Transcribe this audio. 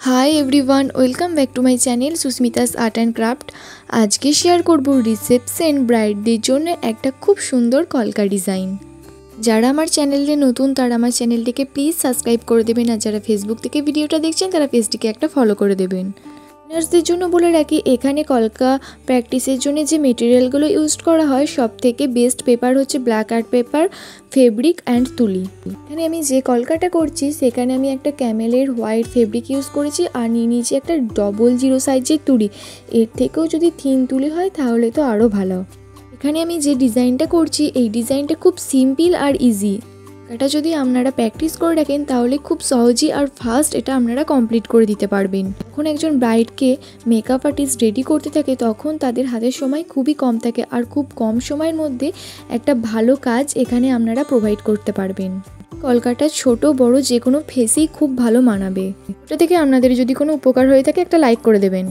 Hi everyone, welcome back to my channel Susmita's art and craft. আজকে share করব reception ব্রাইডদের জন্য একটা খুব সুন্দর কলকা ডিজাইন। যারা আমার চ্যানেলে নতুন তারা আমার চ্যানেলটিকে প্লিজ সাবস্ক্রাইব করে দেবেন, আর যারা ফেসবুক থেকে ভিডিওটা দেখছেন তারা পেজটিকে একটা ফলো করে দেবেন। বিগিনার্সদের জন্য বলে রাখি, এখানে কলকা প্র্যাকটিসের জন্য যে মেটেরিয়ালগুলো ইউজ করা হয় সব থেকে বেস্ট পেপার হচ্ছে black art paper, fabric and তুলি। এখানে আমি যে কলকাটা করছি সেখানে আমি একটা ক্যামেলের হোয়াইট ফেব্রিক ইউজ করেছি আর নিয়ে নিয়েছি একটা 00 সাইজের তুলি। এর থেকেও যদি থিন তুলি হয় তাহলে তো আরও ভালো। এখানে আমি যে ডিজাইনটা করছি এই ডিজাইনটা খুব সিম্পল আর ইজি। এটা যদি আপনারা প্র্যাকটিস করে রাখেন তাহলে খুব সহজেই আর ফাস্ট এটা আপনারা কমপ্লিট করে দিতে পারবেন। যখন একজন ব্রাইডকে মেকআপ আর্টিস্ট রেডি করতে থাকে তখন তাদের হাতের সময় খুবই কম থাকে, আর খুব কম সময়ের মধ্যে একটা ভালো কাজ এখানে আপনারা প্রোভাইড করতে পারবেন। কলকাটা ছোট বড় যে কোনো ফেসেই খুব ভালো মানাবে। ওটা থেকে আপনাদের যদি কোনো উপকার হয়ে থাকে একটা লাইক করে দেবেন।